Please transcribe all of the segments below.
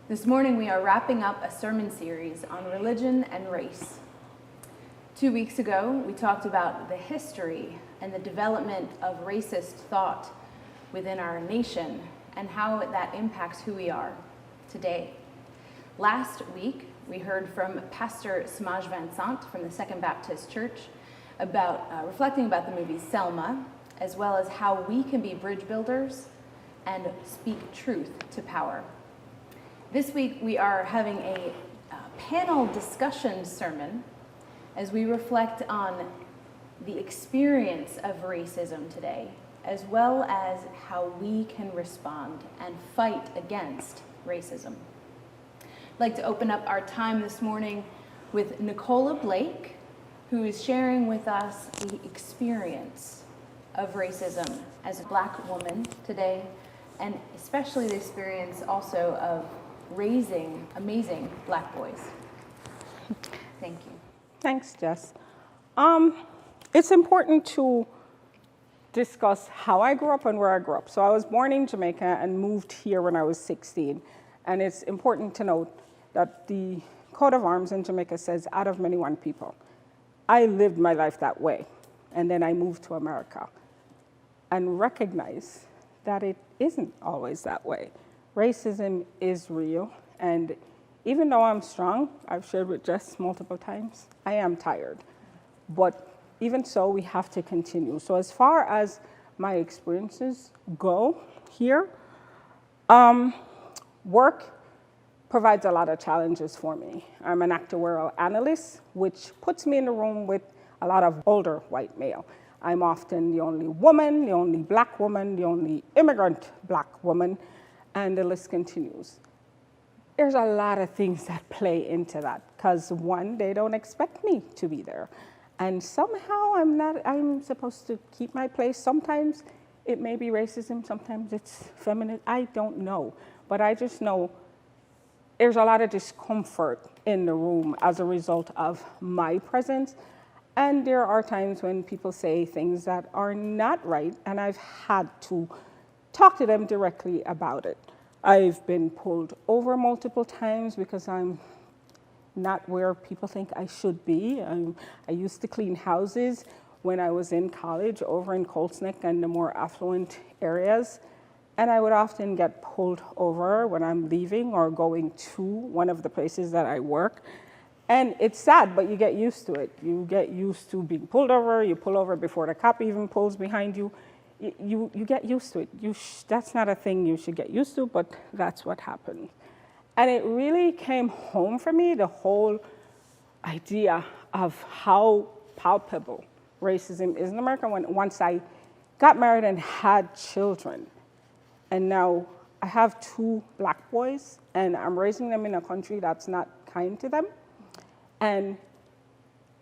This morning we are wrapping up a sermon series on religion and race. 2 weeks ago, we talked about the history and the development of racist thought within our nation and how that impacts who we are today. Last week, we heard from Pastor Samaj Vincent from the Second Baptist Church about reflecting about the movie Selma, as well as how we can be bridge builders and speak truth to power. This week, we are having a panel discussion sermon as we reflect on the experience of racism today, as well as how we can respond and fight against racism. I'd like to open up our time this morning with Nicola Blake, who is sharing with us the experience of racism as a Black woman today, and especially the experience also of raising amazing Black boys. Thank you. Thanks, Jess. It's important to discuss how I grew up and where I grew up. So I was born in Jamaica and moved here when I was 16. And it's important to note that the coat of arms in Jamaica says, out of many, one people. I lived my life that way. And then I moved to America and recognized that it isn't always that way. Racism is real, and even though I'm strong, I've shared with Jess multiple times, I am tired. But even so, we have to continue. So as far as my experiences go here, work provides a lot of challenges for me. I'm an actuarial analyst, which puts me in a room with a lot of older white male. I'm often the only woman, the only Black woman, the only immigrant Black woman, and the list continues. There's a lot of things that play into that, because one, they don't expect me to be there. And somehow I'm supposed to keep my place. Sometimes it may be racism, sometimes it's feminine, I don't know. But I just know there's a lot of discomfort in the room as a result of my presence. And there are times when people say things that are not right, and I've had to talk to them directly about it. I've been pulled over multiple times because I'm not where people think I should be. I used to clean houses when I was in college over in Colts Neck and the more affluent areas. And I would often get pulled over when I'm leaving or going to one of the places that I work. And it's sad, but you get used to it. You get used to being pulled over, you pull over before the cop even pulls behind you. You get used to it. That's not a thing you should get used to, but that's what happened. And it really came home for me, the whole idea of how palpable racism is in America once I got married and had children. And now I have 2 Black boys, and I'm raising them in a country that's not kind to them. And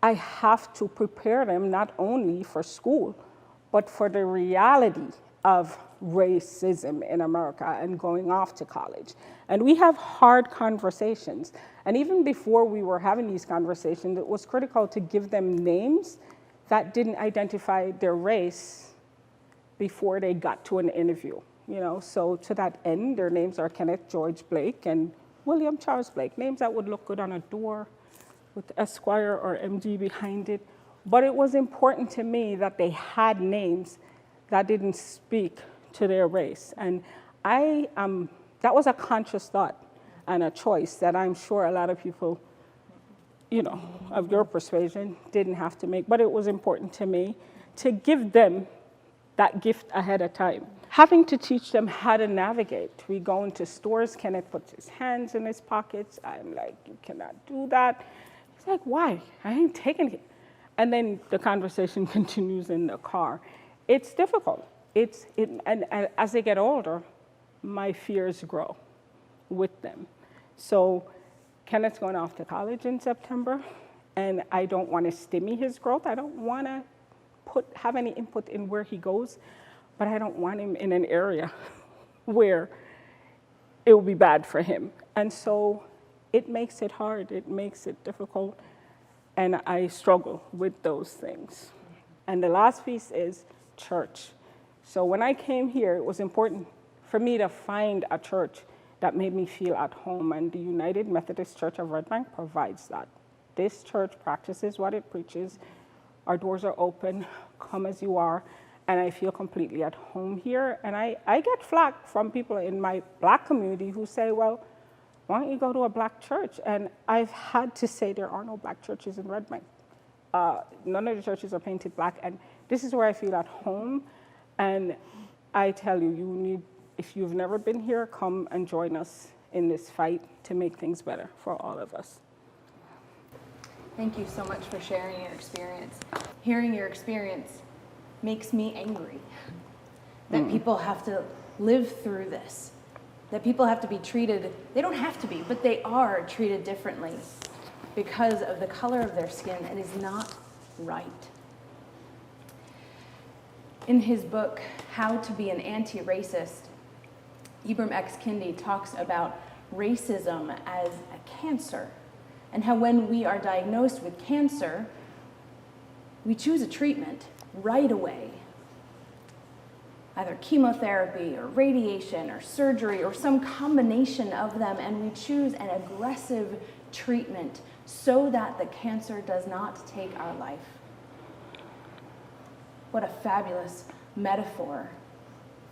I have to prepare them not only for school, but for the reality of racism in America and going off to college. And we have hard conversations. And even before we were having these conversations, it was critical to give them names that didn't identify their race before they got to an interview. So to that end, their names are Kenneth George Blake and William Charles Blake, names that would look good on a door with Esquire or MG behind it. But it was important to me that they had names that didn't speak to their race. And that was a conscious thought and a choice that I'm sure a lot of people, of your persuasion didn't have to make. But it was important to me to give them that gift ahead of time. Having to teach them how to navigate. We go into stores, Kenneth puts his hands in his pockets. I'm like, you cannot do that. He's like, why? I ain't taking it. And then the conversation continues in the car. It's difficult. And as they get older, my fears grow with them. So Kenneth's going off to college in September, and I don't want to stymie his growth. I don't want to have any input in where he goes, but I don't want him in an area where it will be bad for him. And so it makes it hard. It makes it difficult. And I struggle with those things. And the last piece is church. So when I came here, it was important for me to find a church that made me feel at home, and the United Methodist Church of Red Bank provides that. This church practices what it preaches. Our doors are open, come as you are, and I feel completely at home here. And I get flack from people in my Black community who say, well, why don't you go to a Black church? And I've had to say there are no Black churches in Red Bank. None of the churches are painted Black, and this is where I feel at home. And I tell you, you need, if you've never been here, come and join us in this fight to make things better for all of us. Thank you so much for sharing your experience. Hearing your experience makes me angry that people have to live through this, that people have to be treated, they don't have to be, but they are treated differently because of the color of their skin. It is not right. In his book, How to Be an Anti-Racist, Ibram X. Kendi talks about racism as a cancer, and how when we are diagnosed with cancer, we choose a treatment right away. Either chemotherapy or radiation or surgery or some combination of them, and we choose an aggressive treatment so that the cancer does not take our life. What a fabulous metaphor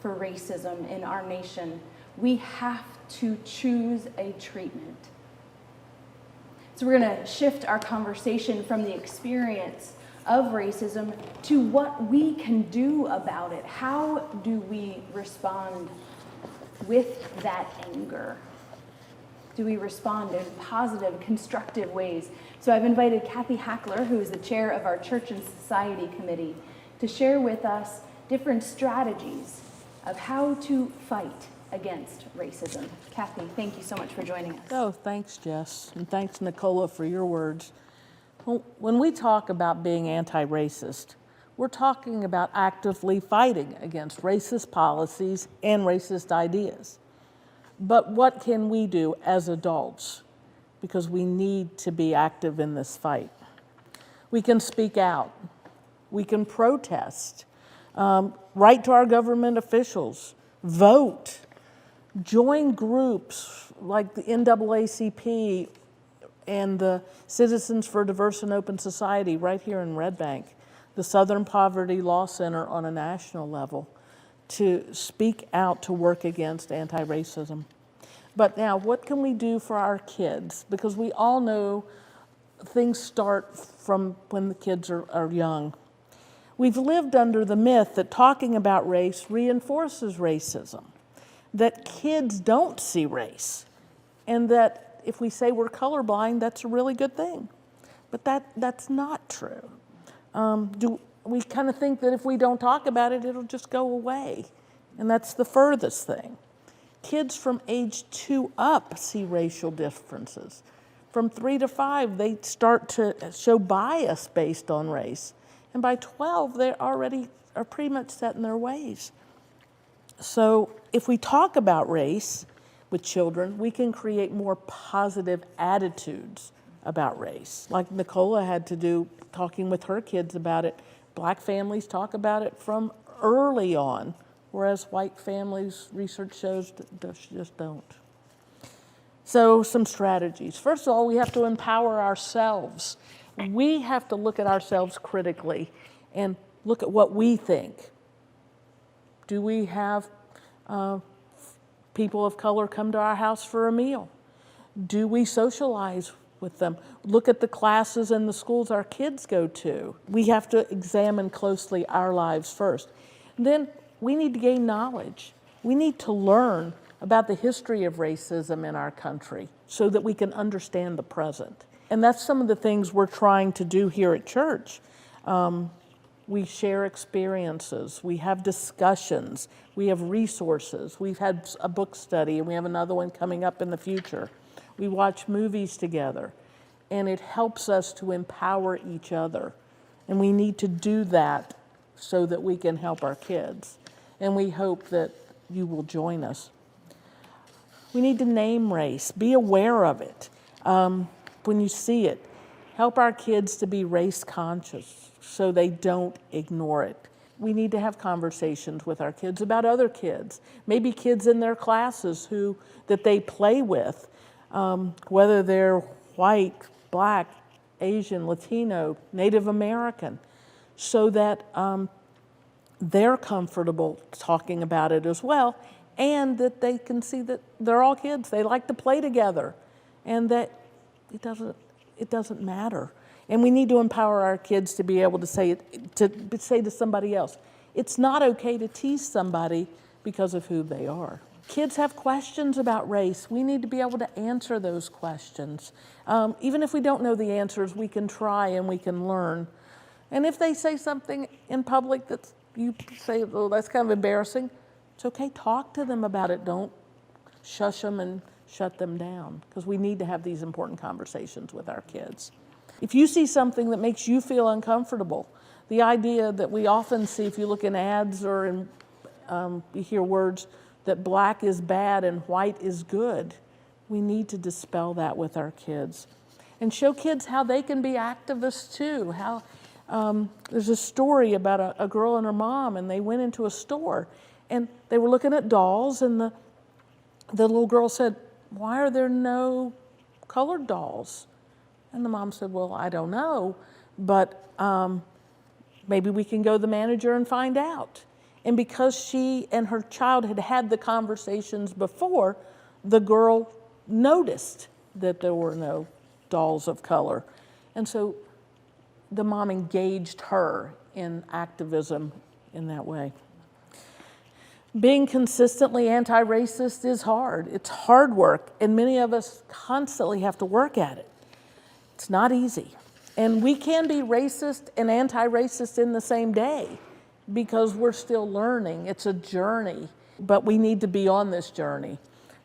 for racism in our nation. We have to choose a treatment. So we're going to shift our conversation from the experience of racism to what we can do about it. How do we respond with that anger? Do we respond in positive, constructive ways? So I've invited Kathy Hackler, who is the chair of our Church and Society Committee, to share with us different strategies of how to fight against racism. Kathy, thank you so much for joining us. Oh, thanks, Jess, and thanks, Nicola, for your words. Well, when we talk about being anti-racist, we're talking about actively fighting against racist policies and racist ideas. But what can we do as adults? Because we need to be active in this fight. We can speak out. We can protest, write to our government officials, vote, join groups like the NAACP and the Citizens for a Diverse and Open Society right here in Red Bank, the Southern Poverty Law Center on a national level, to speak out to work against anti-racism. But now, what can we do for our kids? Because we all know things start from when the kids are young. We've lived under the myth that talking about race reinforces racism, that kids don't see race, and that if we say we're colorblind, that's a really good thing. But that's not true. We kind of think that if we don't talk about it, it'll just go away, and that's the furthest thing. Kids from age 2 up see racial differences. From 3 to 5, they start to show bias based on race. And by 12, they already are pretty much set in their ways. So if we talk about race with children, we can create more positive attitudes about race, like Nicola had to do talking with her kids about it. Black families talk about it from early on, whereas white families, research shows, just don't. So some strategies. First of all, we have to empower ourselves. We have to look at ourselves critically and look at what we think. Do we have people of color come to our house for a meal? Do we socialize with them? Look at the classes and the schools our kids go to. We have to examine closely our lives first. Then we need to gain knowledge. We need to learn about the history of racism in our country so that we can understand the present. And that's some of the things we're trying to do here at church. We share experiences, we have discussions, we have resources. We've had a book study, and we have another one coming up in the future. We watch movies together, and it helps us to empower each other. And we need to do that so that we can help our kids. And we hope that you will join us. We need to name race, be aware of it. When you see it, help our kids to be race conscious so they don't ignore it. we need to have conversations with our kids about other kids, maybe kids in their classes that they play with, whether they're white, black, Asian, Latino, Native American, so that they're comfortable talking about it as well, and that they can see that they're all kids. They like to play together, and that it doesn't matter. And we need to empower our kids to be able to say to somebody else, it's not okay to tease somebody because of who they are. Kids have questions about race. We need to be able to answer those questions. Even if we don't know the answers, we can try and we can learn. And if they say something in public that you say, oh, that's kind of embarrassing, it's okay, talk to them about it. Don't shush them and shut them down, because we need to have these important conversations with our kids. If you see something that makes you feel uncomfortable, the idea that we often see if you look in ads or you hear words that black is bad and white is good, we need to dispel that with our kids and show kids how they can be activists too. There's a story about a girl and her mom, and they went into a store and they were looking at dolls, and the little girl said, "Why are there no colored dolls?" And the mom said, "Well, I don't know, but maybe we can go to the manager and find out." And because she and her child had had the conversations before, the girl noticed that there were no dolls of color. And so the mom engaged her in activism in that way. Being consistently anti-racist is hard. It's hard work, and many of us constantly have to work at it. It's not easy. And we can be racist and anti-racist in the same day because we're still learning. It's a journey, but we need to be on this journey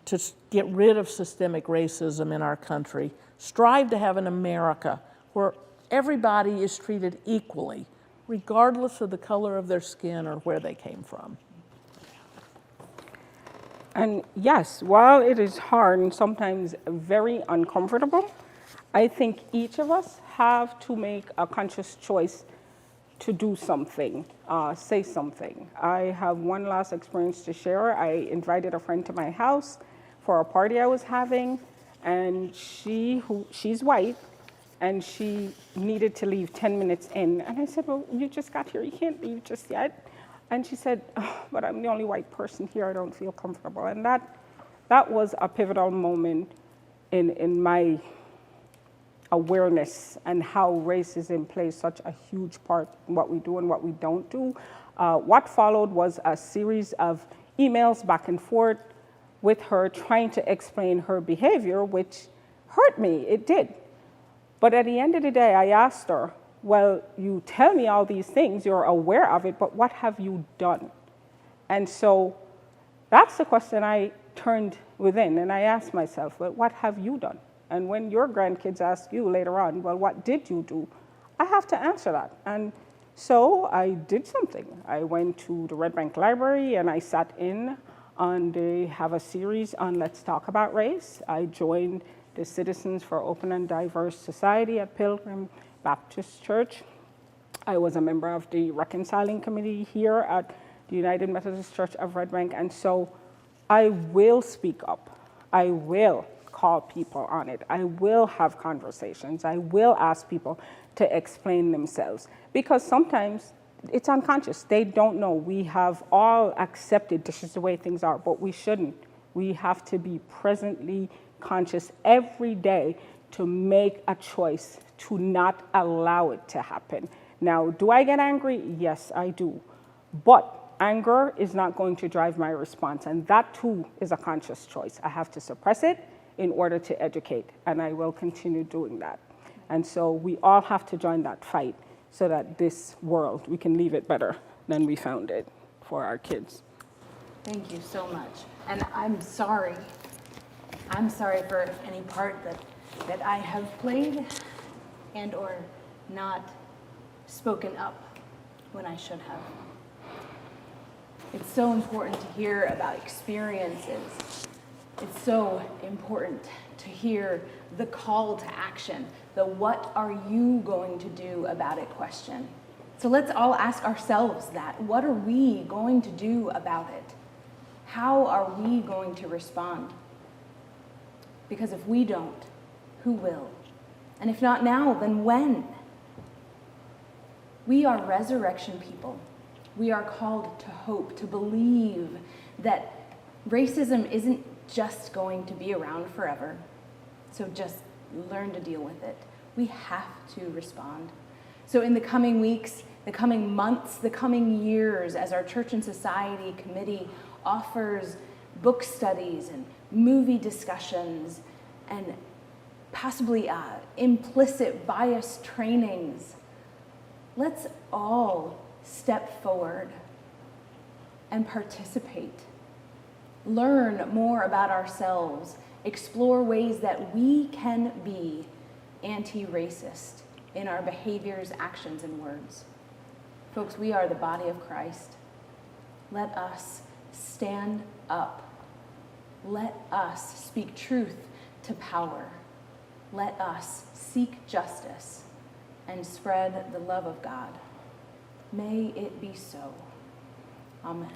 to get rid of systemic racism in our country. Strive to have an America where everybody is treated equally, regardless of the color of their skin or where they came from. And yes, while it is hard and sometimes very uncomfortable, I think each of us have to make a conscious choice to do something, say something. I have one last experience to share. I invited a friend to my house for a party I was having, and she's white, and she needed to leave 10 minutes in. And I said, "Well, you just got here, you can't leave just yet." And she said, "Oh, but I'm the only white person here, I don't feel comfortable." And that was a pivotal moment in my awareness and how racism plays such a huge part in what we do and what we don't do. What followed was a series of emails back and forth with her trying to explain her behavior, which hurt me, it did. But at the end of the day, I asked her, "Well, you tell me all these things, you're aware of it, but what have you done?" And so that's the question I turned within, and I asked myself, well, what have you done? And when your grandkids ask you later on, well, what did you do? I have to answer that. And so I did something. I went to the Red Bank Library and I sat in on, they have a series on Let's Talk About Race. I joined the Citizens for Open and Diverse Society at Pilgrim Baptist Church. I was a member of the Reconciling Committee here at the United Methodist Church of Red Bank. And so I will speak up. I will call people on it. I will have conversations. I will ask people to explain themselves, because sometimes it's unconscious. They don't know. We have all accepted this is the way things are, but we shouldn't. We have to be presently conscious every day to make a choice to not allow it to happen. Now, do I get angry? Yes, I do. But anger is not going to drive my response, and that too is a conscious choice. I have to suppress it in order to educate, and I will continue doing that. And so we all have to join that fight so that this world, we can leave it better than we found it for our kids. Thank you so much. And I'm sorry. I'm sorry for any part that I have played and or not spoken up when I should have. It's so important to hear about experiences. It's so important to hear the call to action, the what are you going to do about it question. So let's all ask ourselves that. What are we going to do about it? How are we going to respond? Because if we don't, who will? And if not now, then when? We are resurrection people. We are called to hope, to believe that racism isn't just going to be around forever. So just learn to deal with it. We have to respond. So in the coming weeks, the coming months, the coming years, as our Church and Society Committee offers book studies and movie discussions and possibly implicit bias trainings, let's all step forward and participate. Learn more about ourselves. Explore ways that we can be anti-racist in our behaviors, actions, and words. Folks, we are the body of Christ. Let us stand up. Let us speak truth to power. Let us seek justice and spread the love of God. May it be so. Amen.